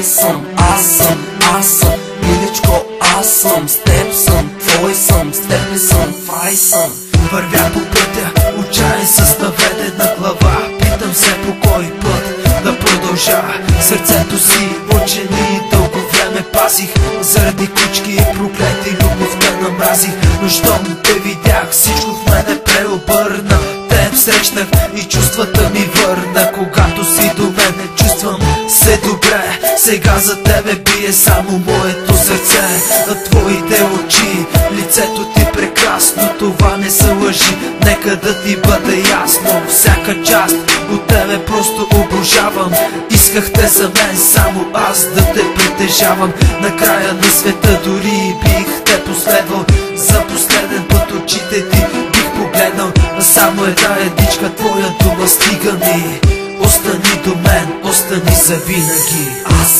край съм. Аз съм, миличко, аз съм. С теб съм, твой съм, с теб не съм, фай съм. Вървя по пътя, отчаян с наведена глава. Питам се по кой път да продължа. Сърцето си учени дълго време пазих. Заради кучки и проклети любовта намразих. Но щом те видях, всичко в мене преобърна. Теб срещнах и чувствата ми върна. Когато си до мене, чувствам се добре. Сега за тебе бие само моето сърце. На твоите очи, лицето ти прекрасно. Това не са лъжи, нека да ти бъде ясно. Всяка част от тебе просто обожавам. Исках те за мен, само аз да те притежавам. На края на света дори бих те последвал. За последен път очите ти бих погледнал. Само една едичка твоя дума стига ми. Остани до мен, остани завинаги. Аз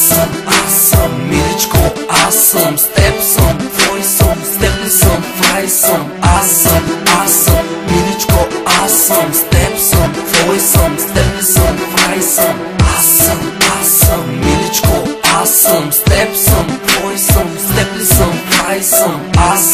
съм, миличко, аз съм. С теб съм, твой съм, с теб не съм, фай съм. Аз съм, миличко, аз съм. С теб съм, твой съм, с теб не съм, фай съм. Аз съм, миличко, аз съм. С теб съм, твой съм, с теб не съм, фай съм. Аз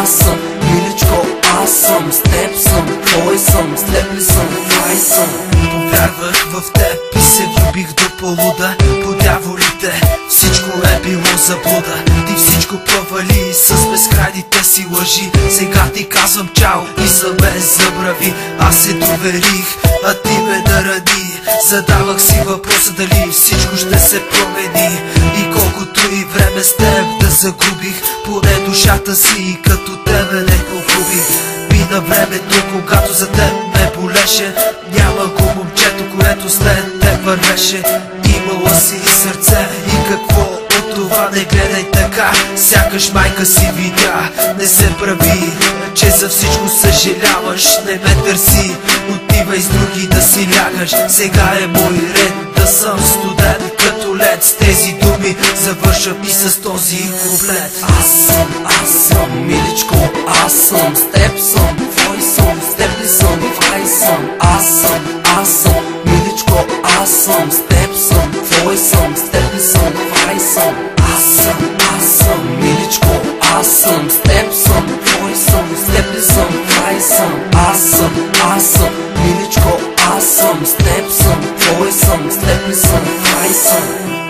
съм, миличко, аз съм. С теб съм, твой съм, с теб не съм, фай съм. Повярвах в теб и се влюбих до полуда. По дяволите всичко е било заблуда. Ти всичко провали с безкрайните си лъжи. Сега ти казвам чао и за мен забрави. Аз се доверих, а ти ме нарани. Задавах си въпроса дали всичко ще се промени. И колкото и време с теб да загубих, поне душата си като тебе не погубих. Мина времето, когато за теб ме болеше. Няма го момчето, което след теб вървеше. Имала си сърце и какво от това? Не гледай така, сякаш майка си видя. Не се прави, че за всичко съжаляваш. Не ме търси, отивай с други да си лягаш. Сега е мой ред да съм студен като лед. С тези думи завършвам и с този куплет. Аз съм, миличко, аз съм. С теб съм, твой съм, с теб не съм, фай съм. Аз съм, миличко, аз съм. С теб съм, твой съм, с теб не съм, фай съм. Аз съм, миличко, аз съм. С теб съм, твой съм, с теб не съм, фай съм. Аз съм, миличко, аз съм. С теб съм, твой съм, с теб не съм, фай съм.